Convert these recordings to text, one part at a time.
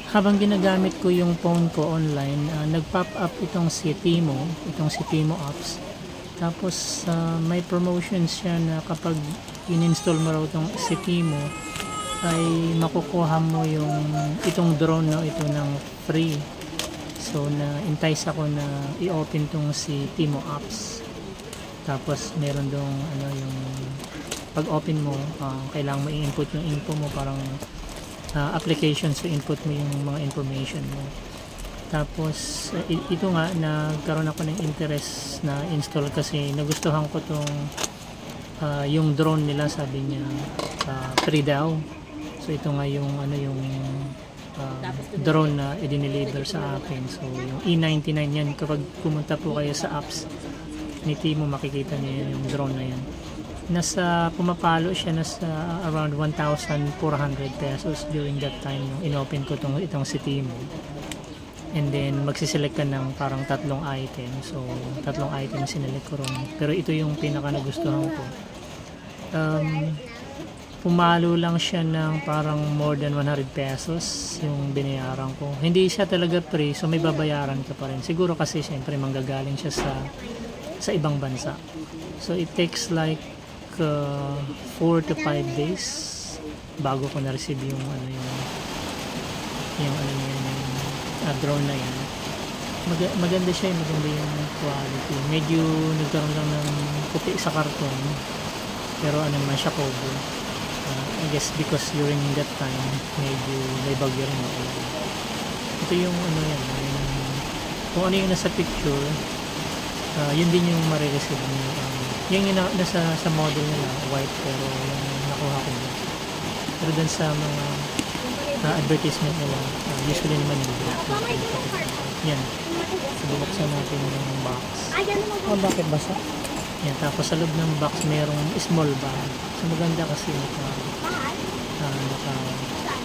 Habang ginagamit ko yung phone ko online, nag-pop up itong si Timo apps. Tapos may promotion siya na kapag in-install mo raw itong si Timo, ay makukuha mo yung itong drone na ito ng free. So na-entice ako na i-open tong si Timo apps. Tapos meron dong ano yung pag open mo, kailangan mo i-input yung info mo, parang application, so input mo yung mga information mo. Tapos ito nga, nagkaroon ako ng interest na install kasi nagustuhan ko tong yung drone nila, sabi niya free daw. So ito nga yung ano yung drone na i-deliver sa akin. So yung E99 yan, kapag pumunta po kayo sa apps ni Timo, makikita niyo yung drone na yan. Pumapalo siya, nasa around 1,400 pesos during that time nung inopen ko itong si Timo. And then magsiselect ka ng parang tatlong item. So tatlong item sinelect ko ron, pero ito yung pinaka nagustuhan ko. Pumalo lang siya ng parang more than 100 pesos yung binayaran ko. Hindi siya talaga free, so may babayaran ka pa rin. Siguro kasi syempre manggagaling siya sa ibang bansa. So it takes like 4 to 5 days bago ko na-receive yung drone na yan. Maganda siya, maganda yung quality. Medyo nagkaroon lang ng puti sa karton, pero ano naman siya, cover. I guess because during that time medyo may bagyo rin ako. Ito yung ano yan, kung ano yung nasa picture, yun din yung marireceive mo. Yung nasa sa model nila white, pero yung nakuha ko na. Pero dun sa mga advertisement nila, usually naman yung black. Yan, so buksan natin yung box. Bakit basa? Yan, tapos sa loob ng box mayroong small bag. So maganda kasi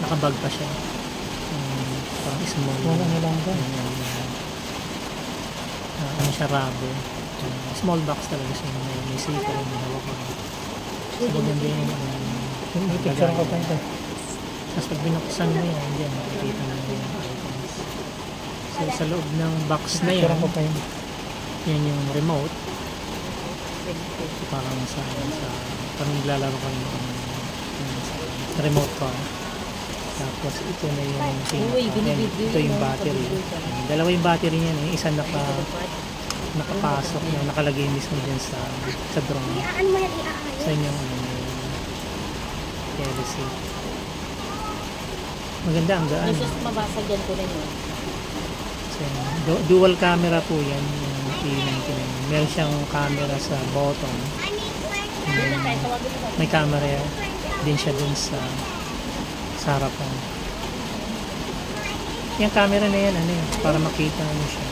nakabag pa siya. Parang small. Wala nilang ba? Ano siya, rubber. Small box talaga siya, may sipa yung hawak ko. So maganda yung May picture ko pa ito. tapos pag binuksan mo yan, dyan makikita na yung items. So sa loob ng box na yan, yan yung remote. Parang parang naglalaro ko yung remote car. Tapos ito na yung ito yung battery. Dalawa yung battery niya, yung isa nakapasok, yung nakalagay mismo dyan sa drone. Sa inyong LC. Maganda, ang gaan. Mabasag yan ko rin yun. So, dual camera po yan, yung E99. Meron siyang camera sa bottom. May camera din siya dun sa harapan. Yung camera na yan, para makita mo siya.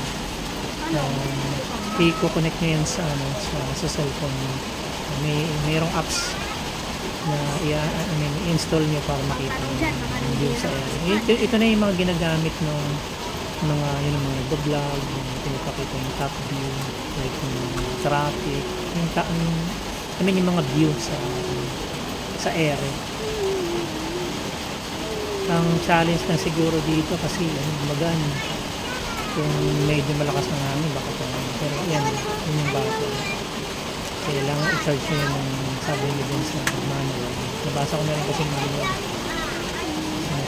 I-connect nyo yan sa cellphone nyo. Mayroong apps na i-install nyo para makita yung view sa area. Ito na yung mga ginagamit ng mga nagbablog, yung pinapakita yung top view, like yung traffic, yung mga view sa area. Ang challenge na siguro dito kasi magan, kung medyo malakas ng hangin baka pero yan yung battery. Kailangan i-charge nyo ng sabi nyo din sa manual. Nabasa ko na rin kasi manual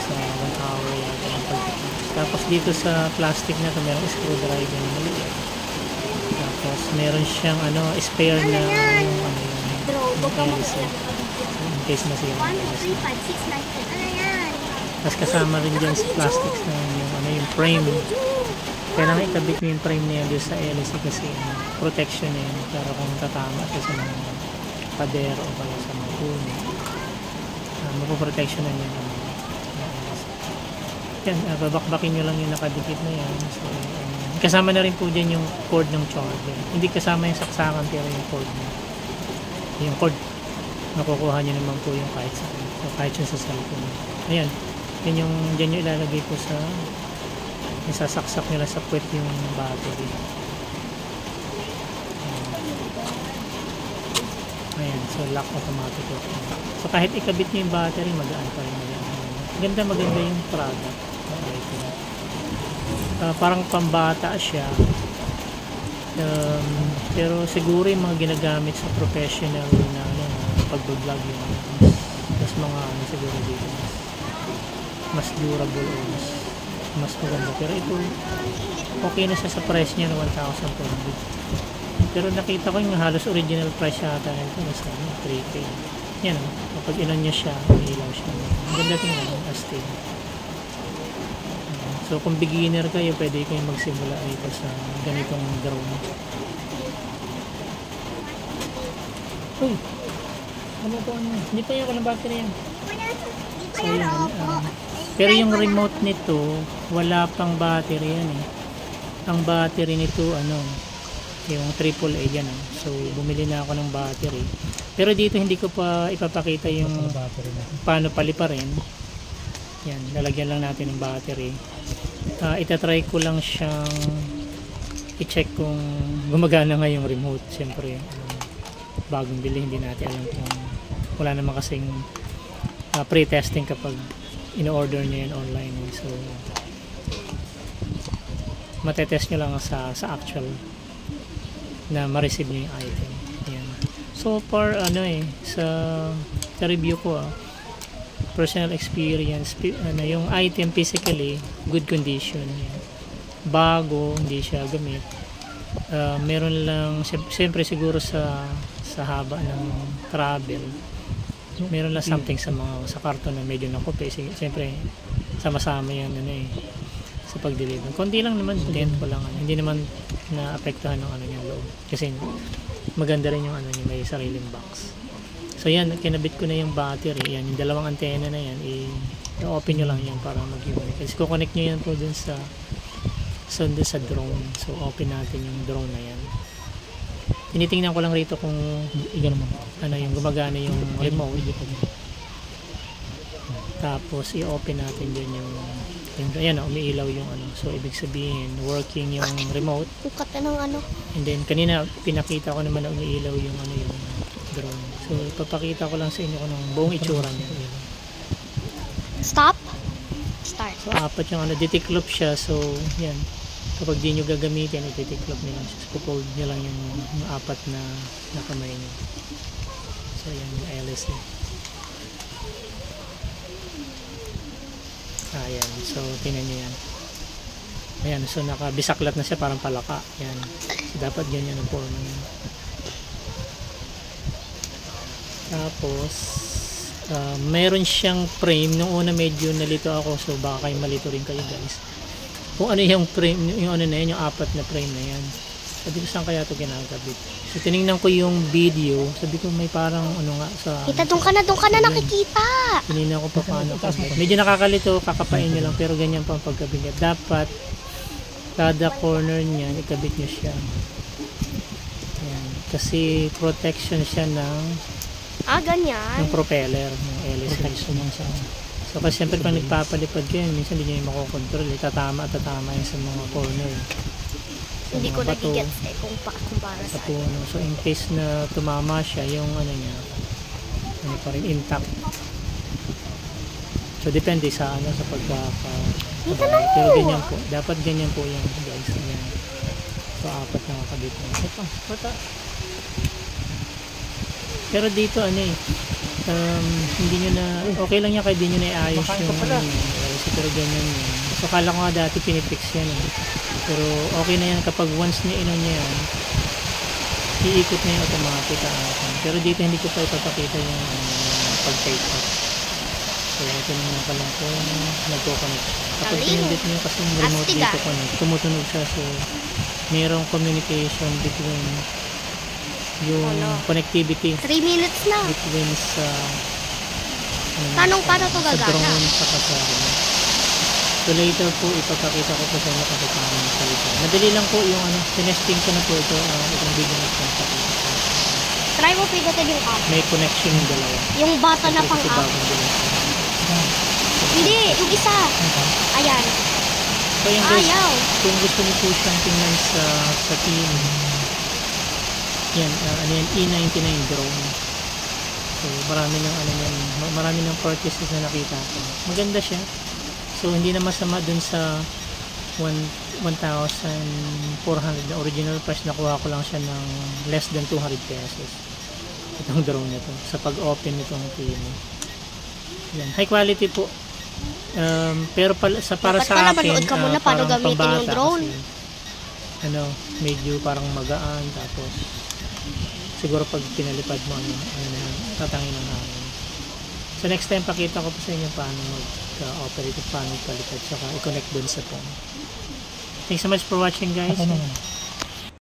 sa 1 hour yata ng pagkakit. Tapos dito sa plastic na ito merong screwdriver na maliit. Tapos meron siyang spare na yung LC in case masira. Tapos kasama rin dyan sa plastics na yung frame. Kailangan ikabit mo yung frame na yan doon sa LC kasi protection na yun para kung tatama siya sa mga pader o kaya sa mga puno, mapoprotection na yun. Yan, babakbakin nyo lang yung nakadikit na yan. So, kasama na rin po dyan yung cord ng charger. Hindi kasama yung saksakan, pero yung cord na. Yung cord, nakukuha nyo naman po yung kahit sa cellphone. Ayan, yan yung dyan nyo ilalagay po sa isasaksak nyo lang sa puwet yung battery. Ayan, so lock automatic. So kahit ikabit nyo yung battery, magaan pa rin. Maganda yung product. na item. Parang pambata siya. Pero siguro yung mga ginagamit sa professional na ano, pag-vlog yun. Mas mga ano siguro dito. Mas durable o mas maganda. Pero ito, okay na siya sa price niya na 1,400. Pero nakita ko yung halos original price yata nito nasa 3K. Yan, kapag inon niya siya, ilaw siya. Ang ganda tingnan, astig. So kung beginner kayo, pwede kayong magsimula ito sa ganitong drone. Uy! Ano po ano? Hindi pa yung walang battery yan. So yan. Pero yung remote nito, wala pang battery yan eh. Ang battery nito, ano, yung AAA yan. So bumili na ako ng battery. Pero dito hindi ko pa ipapakita yung paano paliparin. Yan, lalagyan lang natin ng battery. Itatry ko lang siyang i-check kung gumagana nga yung remote. Siyempre, bagong bili, hindi natin alam kung wala naman kasing pre-testing kapag in-order nyo yan online. So, matetest nyo lang sa actual na ma-receive nyo yung item. Yan. So far, ano sa review ko, personal experience, yung item physically good condition, yan. Bago, hindi siya gamit. Meron lang siyempre siguro sa haba ng travel, meron lang something sa karton na medyo nakupi. Siyempre sama-sama yan sa pag-deliver. Konti lang naman, dent ko lang, hindi naman naapektuhan ng niya loob kasi maganda rin yung niya, may sariling box. So yan, kinabit ko na yung battery. Yan, yung dalawang antena na yan, i-open nyo lang yan para mag-connect. Kasi kukonect nyo yan po dun sa drone. So open natin yung drone na yan. Tinitingnan ko lang rito kung yung gumagana yung remote. Tapos i-open natin din yung ayan, umiilaw yung So ibig sabihin, working yung remote. Ukat na ng And then kanina pinakita ko naman na umiilaw yung yung drone. So, ipapakita ko lang sa inyo kung buong itsura niya. Stop. Start. So, apat yung ditiklop siya. So, yan. Kapag di nyo gagamitin, ititiklop nyo lang siya. So, pupold nyo lang yung apat na kamay nyo. So, yan yung LSD. Ayan. So, tinan nyo yan. Ayan. So, nakabisaklat na siya parang palaka. Yan. So, dapat ganyan ang forma niya. Tapos meron siyang frame. Nung una medyo nalito ako, so baka kayo malito rin kayo guys kung ano yung frame, yung na yan, yung apat na frame na yan. Sabi ko saan kaya ito ginagabit. So tinignan ko yung video, sabi ko may parang nga sa kita, doon ka na nakikita. tinignan ko pa paano medyo nakakalito, kakapain nyo lang, pero ganyan pa ang pagkabit. Dapat kada corner niyan ikabit nyo siya. Yan. Kasi protection siya ng ganyan. yung propeller ng LSD. So kasi siyempre pag nagpapalipad kayo, minsan hindi nyo yung makokontrol. Tatama yan sa mga corner. Hindi ko bato, nagigets kung para sa saan. puno. So in case na tumama siya, yung niya, pa rin intact. So depende sa sa pagkakabay. Pero ganyan po. Dapat ganyan po yan guys. Ganyan. So apat na nakabit na. Pero dito hindi nyo na, okay lang yan kahit di nyo na iayos yung pero ganyan yan. So kala ko nga dati pinipix yan pero okay na yan kapag once na inon niya yan, iikot na yung automatic pero dito hindi ko pa ipapakita yung pag-take off. So ito na pa lang po nagko-connect kapag pinindit nyo kasi yung remote dito tumutunog siya. So mayroong communication between yung connectivity 3 minutes na. between sa Paano to sa gagana? drone sa kasari. So later po ipapakita ko po sa inyo kapag paano salita. Madali lang po yung tinesting ko na po ito itong video na ito. Try mo pindutin yung app. May connection yung dalawa. Yung button na pang app. Hindi, yung isa. Ayan. So yung guys, Ayaw. kung gusto niyo po siyang tingnan sa team, yan, yan, E99 drone. So marami ng marami ng purchases na nakita ko. Maganda siya. So So hindi na masama dun sa 1,400 na original price. Nakuha ko lang siya ng less than 200 pesos. Itong drone na to. Sa pag-open nitong Timo. Yan. High quality po. Pero para Dapat sa pala akin, manood ka muna paano parang gamitin yung pambata drone. kasi, medyo parang magaan. Tapos, siguro pag pinalipad mo, tatangin ng hangin. So next time, pakita ko po sa inyo paano mag-operate, paano palipad, saka i-connect dun sa phone. Thanks so much for watching, guys. Ako naman.